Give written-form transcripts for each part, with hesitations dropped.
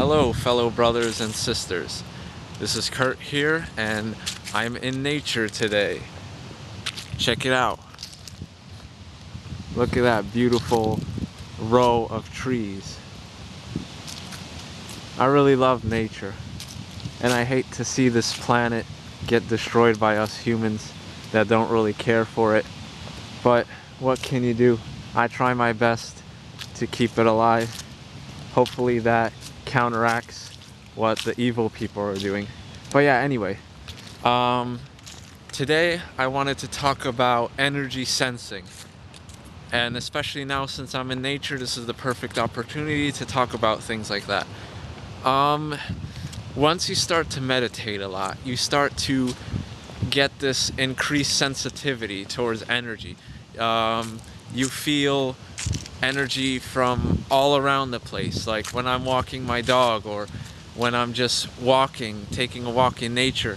Hello, fellow brothers and sisters. This is Kurt here, and I'm in nature today. Check it out. Look at that beautiful row of trees. I really love nature, and I hate to see this planet get destroyed by us humans that don't really care for it. But what can you do? I try my best to keep it alive. Hopefully that counteracts what the evil people are doing. But yeah, anyway, today I wanted to talk about energy sensing. And especially now, since I'm in nature, this is the perfect opportunity to talk about things like that. Once you start to meditate a lot, you start to get this increased sensitivity towards energy. You feel energy from all around the place, like when I'm walking my dog or when I'm just taking a walk in nature.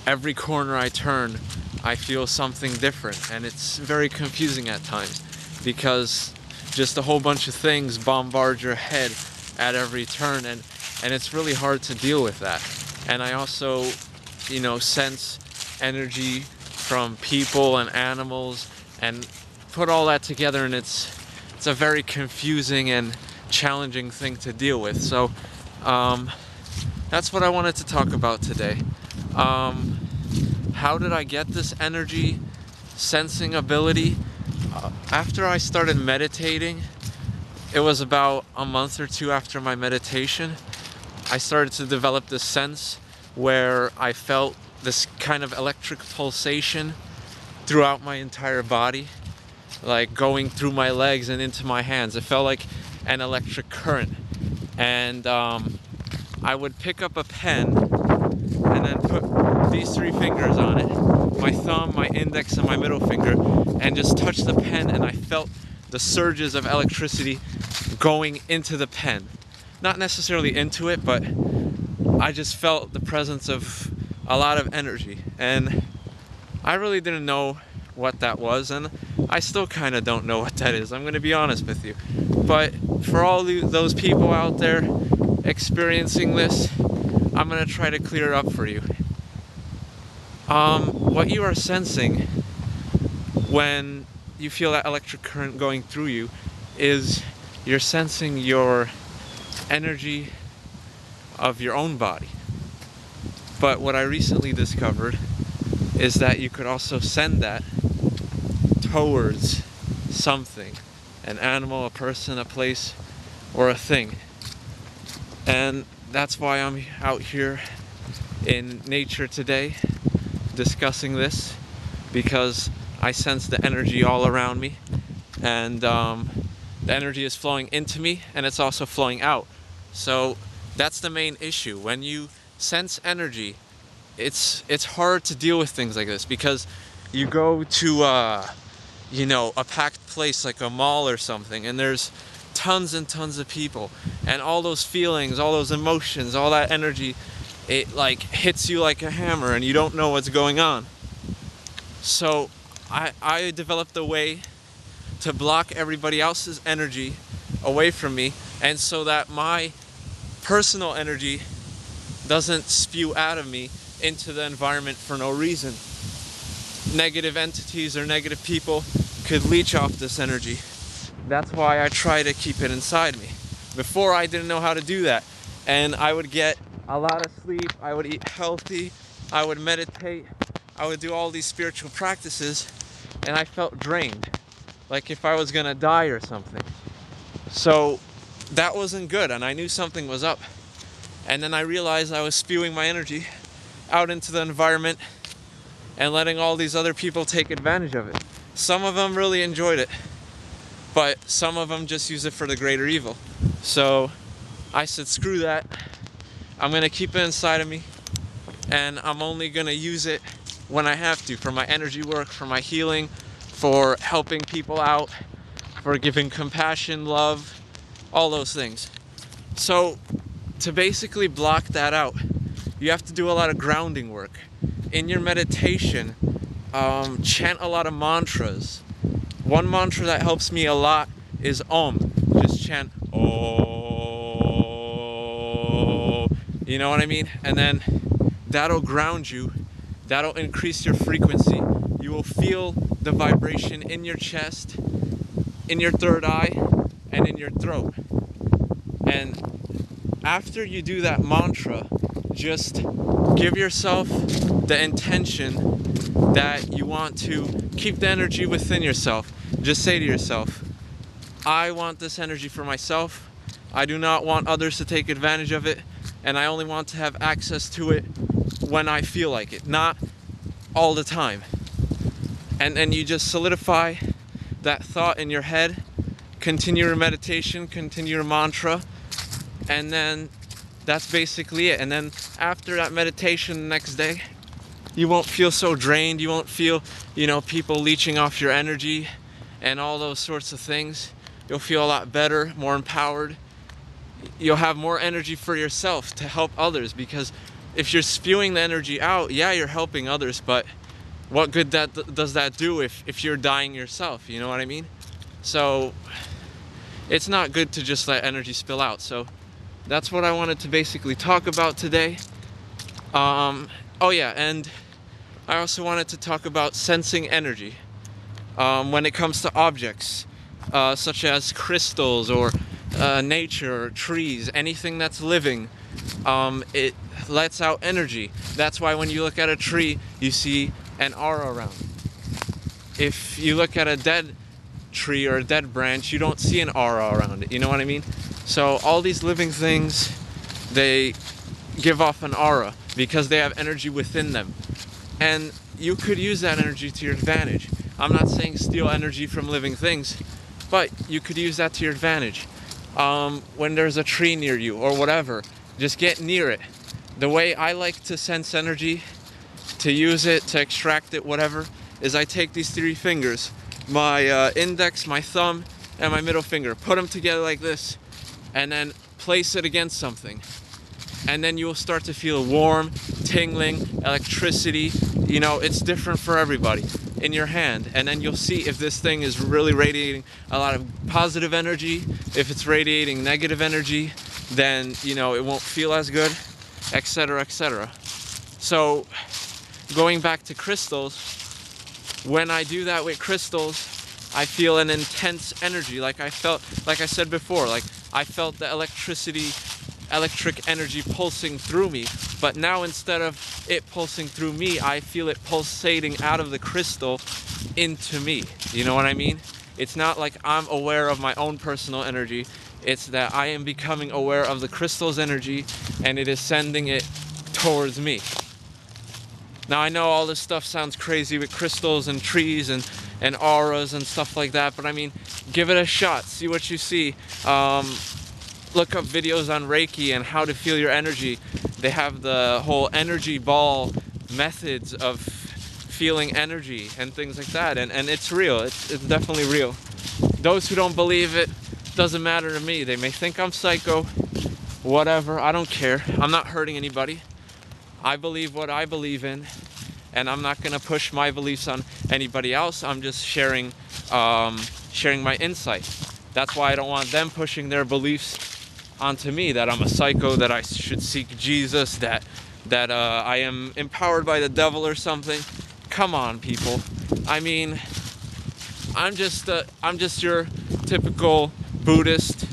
Every corner I turn, I feel something different, and it's very confusing at times because just a whole bunch of things bombard your head at every turn, and it's really hard to deal with that. And I also, sense energy from people and animals and put all that together, and it's a very confusing and challenging thing to deal with. So that's what I wanted to talk about today. How did I get this energy sensing ability? After I started meditating, it was about a month or two after my meditation, I started to develop this sense where I felt this kind of electric pulsation throughout my entire body, like going through my legs and into my hands. It felt like an electric current. And I would pick up a pen and then put these three fingers on it, my thumb, my index, and my middle finger, and just touch the pen, and I felt the surges of electricity going into the pen. Not necessarily into it, but I just felt the presence of a lot of energy. And I really didn't know what that was, and I still kind of don't know what that is. I'm going to be honest with you. But for all those people out there experiencing this, I'm going to try to clear it up for you. What you are sensing when you feel that electric current going through you is you're sensing your energy of your own body. But what I recently discovered is that you could also send that towards something, an animal, a person, a place, or a thing. And that's why I'm out here in nature today discussing this, because I sense the energy all around me, and the energy is flowing into me, and it's also flowing out. So that's the main issue. When you sense energy, it's hard to deal with things like this, because you go to a packed place like a mall or something, and there's tons and tons of people, and all those feelings, all those emotions, all that energy, it like hits you like a hammer, and you don't know what's going on. So I developed a way to block everybody else's energy away from me, and so that my personal energy doesn't spew out of me into the environment for no reason. Negative entities or negative people could leech off this energy. That's why I try to keep it inside me. Before, I didn't know how to do that, and I would get a lot of sleep, I would eat healthy, I would meditate, I would do all these spiritual practices, and I felt drained, like if I was gonna die or something. So that wasn't good, and I knew something was up. And then I realized I was spewing my energy out into the environment and letting all these other people take advantage of it. Some of them really enjoyed it, but some of them just use it for the greater evil. So I said, screw that. I'm gonna keep it inside of me, and I'm only gonna use it when I have to, for my energy work, for my healing, for helping people out, for giving compassion, love, all those things. So to basically block that out, you have to do a lot of grounding work. In your meditation, chant a lot of mantras. One mantra that helps me a lot is Om. Just chant Om. You know what I mean? And then that'll ground you. That'll increase your frequency. You will feel the vibration in your chest, in your third eye, and in your throat. And after you do that mantra, just give yourself the intention that you want to keep the energy within yourself. Just say to yourself, I want this energy for myself. I do not want others to take advantage of it, and I only want to have access to it when I feel like it, not all the time. And you just solidify that thought in your head, continue your meditation, continue your mantra, and then that's basically it. And then after that meditation the next day, you won't feel so drained. You won't feel, people leeching off your energy and all those sorts of things. You'll feel a lot better, more empowered. You'll have more energy for yourself to help others, because if you're spewing the energy out, yeah, you're helping others, but what good does that do if you're dying yourself? You know what I mean? So it's not good to just let energy spill out. So that's what I wanted to basically talk about today. Oh yeah, and I also wanted to talk about sensing energy when it comes to objects, such as crystals or nature, or trees, anything that's living. It lets out energy. That's why when you look at a tree, you see an aura around. If you look at a dead tree or a dead branch, you don't see an aura around it. You know what I mean? So all these living things, they give off an aura because they have energy within them. And you could use that energy to your advantage. I'm not saying steal energy from living things, but you could use that to your advantage. When there's a tree near you or whatever, just get near it. The way I like to sense energy, to use it, to extract it, whatever, is I take these 3 fingers, my index, my thumb, and my middle finger, put them together like this, and then place it against something. And then you will start to feel warm, tingling, electricity. It's different for everybody in your hand. And then you'll see if this thing is really radiating a lot of positive energy. If it's radiating negative energy, then, it won't feel as good, etc., etc. So going back to crystals, when I do that with crystals, I feel an intense energy. Like I said before, I felt the electric energy pulsing through me. But now instead of it pulsing through me, I feel it pulsating out of the crystal into me. You know what I mean? It's not like I'm aware of my own personal energy. It's that I am becoming aware of the crystal's energy, and it is sending it towards me. Now I know all this stuff sounds crazy with crystals and trees and auras and stuff like that, but I mean, give it a shot, see what you see. Look up videos on Reiki and how to feel your energy. They have the whole energy ball methods of feeling energy and things like that, and it's real. It's definitely real. Those who don't believe it, doesn't matter to me. They may think I'm psycho, whatever, I don't care. I'm not hurting anybody. I believe what I believe in, and I'm not gonna push my beliefs on anybody else. I'm just sharing my insight. That's why I don't want them pushing their beliefs onto me, that I'm a psycho, that I should seek Jesus, that I am empowered by the devil or something. Come on, people. I mean, I'm just your typical Buddhist.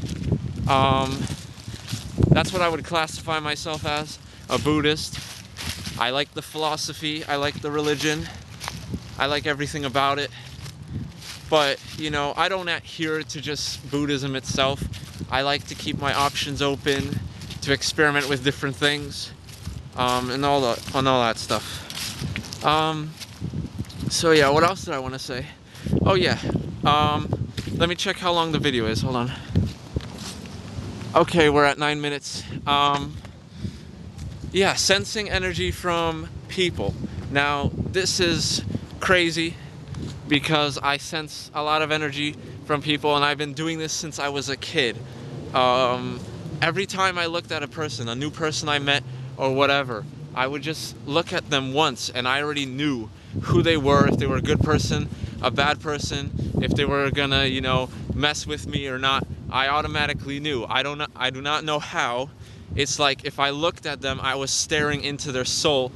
That's what I would classify myself as, a Buddhist. I like the philosophy, I like the religion, I like everything about it. But, I don't adhere to just Buddhism itself. I like to keep my options open, to experiment with different things, and all that stuff. So yeah, what else did I want to say? Oh yeah, let me check how long the video is. Hold on. Okay, we're at 9 minutes. Yeah, sensing energy from people. Now, this is crazy because I sense a lot of energy from people, and I've been doing this since I was a kid. Every time I looked at a person, a new person I met or whatever, I would just look at them once and I already knew who they were, if they were a good person, a bad person, if they were gonna, mess with me or not. I automatically knew. I do not know how. It's like if I looked at them, I was staring into their soul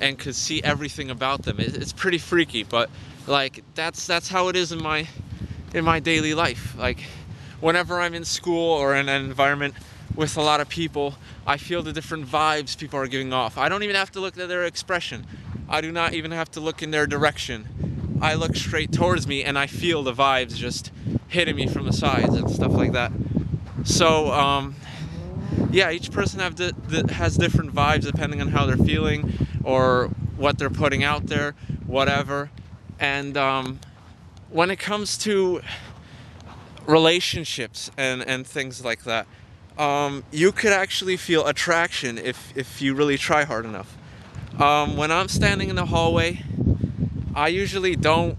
and could see everything about them. It's pretty freaky, but like that's how it is in my daily life. Like whenever I'm in school or in an environment with a lot of people, I feel the different vibes people are giving off. I don't even have to look at their expression. I do not even have to look in their direction. I look straight towards me and I feel the vibes just hitting me from the sides and stuff like that. So yeah, each person has different vibes depending on how they're feeling or what they're putting out there, whatever. And when it comes to relationships and things like that, you could actually feel attraction if you really try hard enough. When I'm standing in the hallway, I usually don't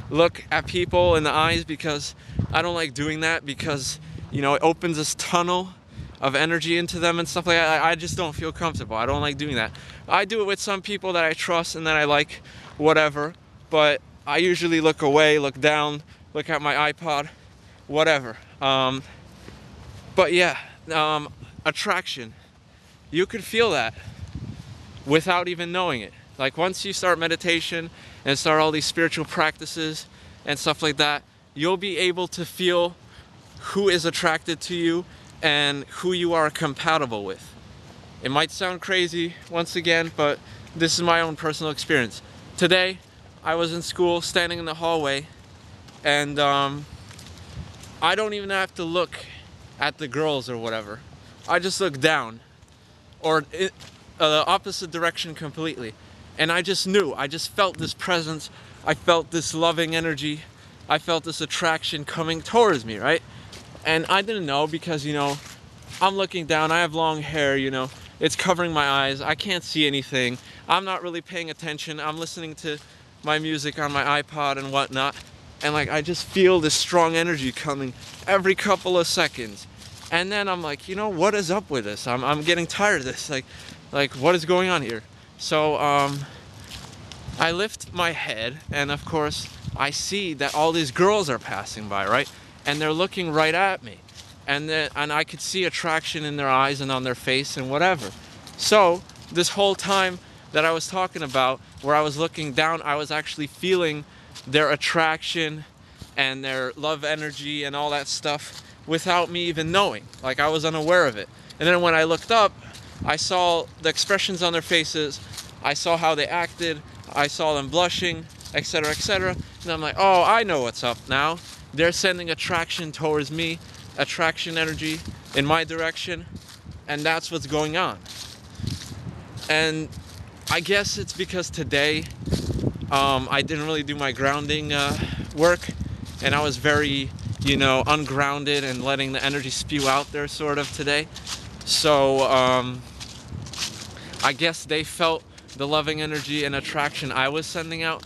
look at people in the eyes because I don't like doing that because, you know, it opens this tunnel of energy into them and stuff like that. I just don't feel comfortable. I don't like doing that. I do it with some people that I trust and that I like, whatever, but I usually look away, look down, look at my iPod, whatever. But yeah, attraction. You could feel that without even knowing it. Like once you start meditation and start all these spiritual practices and stuff like that, you'll be able to feel who is attracted to you and who you are compatible with. It might sound crazy once again, but this is my own personal experience. Today, I was in school standing in the hallway and I don't even have to look at the girls or whatever. I just look down or the opposite direction completely. And I just knew, I just felt this presence. I felt this loving energy. I felt this attraction coming towards me, right? And I didn't know because, you know, I'm looking down, I have long hair, you know, it's covering my eyes, I can't see anything. I'm not really paying attention. I'm listening to my music on my iPod and whatnot. And like, I just feel this strong energy coming every couple of seconds. And then I'm like, you know, what is up with this? I'm getting tired of this. Like what is going on here? So I lift my head and of course I see that all these girls are passing by, right? And they're looking right at me. And I could see attraction in their eyes and on their face and whatever. So this whole time that I was talking about, where I was looking down, I was actually feeling their attraction and their love energy and all that stuff without me even knowing. Like I was unaware of it. And then when I looked up, I saw the expressions on their faces. I saw how they acted. I saw them blushing, etc., etc. And I'm like, oh, I know what's up now. They're sending attraction towards me, attraction energy in my direction, and that's what's going on. And I guess it's because today I didn't really do my grounding work, and I was very, you know, ungrounded and letting the energy spew out there sort of today. So I guess they felt the loving energy and attraction I was sending out,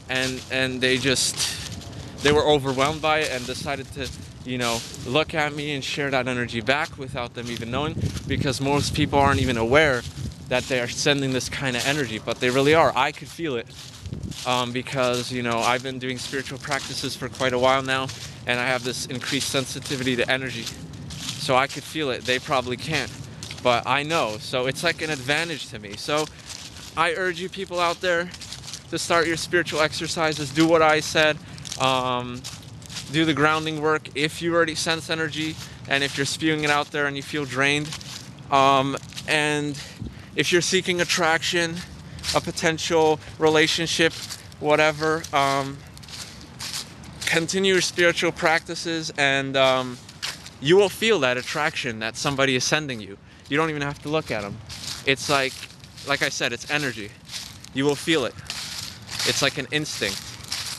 and they were overwhelmed by it and decided to, you know, look at me and share that energy back without them even knowing, because most people aren't even aware that they are sending this kind of energy, but they really are. I could feel it because, you know, I've been doing spiritual practices for quite a while now, and I have this increased sensitivity to energy, so I could feel it. They probably can't, but I know, so it's like an advantage to me. So I urge you people out there to start your spiritual exercises. Do what I said. Do the grounding work if you already sense energy and if you're spewing it out there and you feel drained. And if you're seeking attraction, a potential relationship, whatever, continue your spiritual practices and you will feel that attraction that somebody is sending you. You don't even have to look at them. It's like I said, it's energy. You will feel it. It's like an instinct.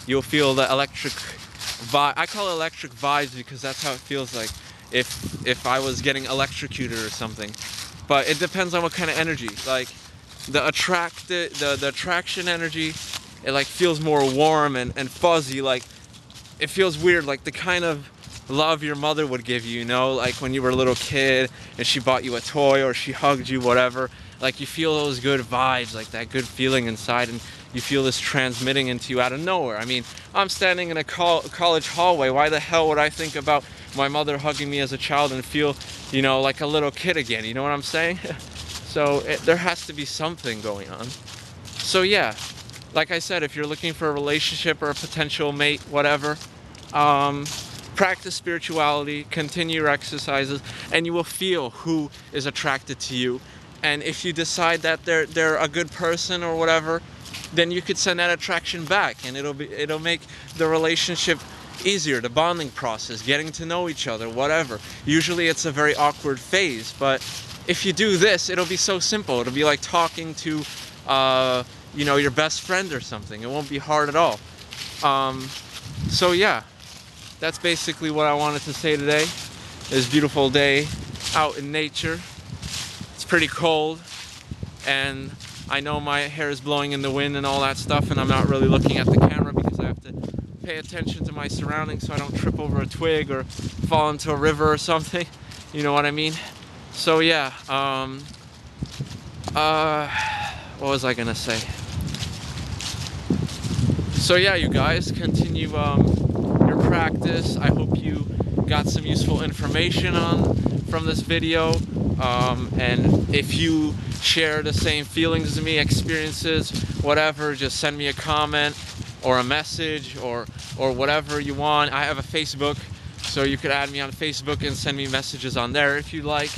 You'll feel the electric vibe. I call it electric vibes because that's how it feels like if I was getting electrocuted or something. But it depends on what kind of energy. Like the attraction energy, it like feels more warm and fuzzy. Like it feels weird, like the kind of love your mother would give you, you know, like when you were a little kid and she bought you a toy or she hugged you, whatever. Like you feel those good vibes, like that good feeling inside, and you feel this transmitting into you out of nowhere. I mean, I'm standing in a college hallway. Why the hell would I think about my mother hugging me as a child and feel, you know, like a little kid again. You know what I'm saying? So there has to be something going on. So yeah, like I said, if you're looking for a relationship or a potential mate, whatever, practice spirituality, continue your exercises, and you will feel who is attracted to you. And if you decide that they're a good person or whatever, then you could send that attraction back, and it'll make the relationship easier, the bonding process, getting to know each other, whatever. Usually it's a very awkward phase, but if you do this, it'll be so simple. It'll be like talking to you know, your best friend or something. It won't be hard at all. So yeah, that's basically what I wanted to say today. It's a beautiful day out in nature. It's pretty cold, and I know my hair is blowing in the wind and all that stuff, and I'm not really looking at the camera because I have to pay attention to my surroundings so I don't trip over a twig or fall into a river or something. You know what I mean? So yeah, what was I gonna say? So yeah, you guys continue your practice. I hope you got some useful information from this video, and if you share the same feelings as me, experiences, whatever, just send me a comment or a message or whatever you want. I have a Facebook, so you could add me on Facebook and send me messages on there if you'd like.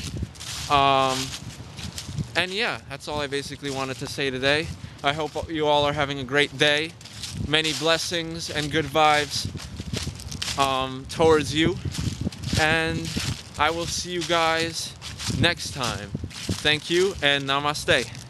And yeah, that's all I basically wanted to say today. I hope you all are having a great day. Many blessings and good vibes towards you. And I will see you guys next time. Thank you and namaste.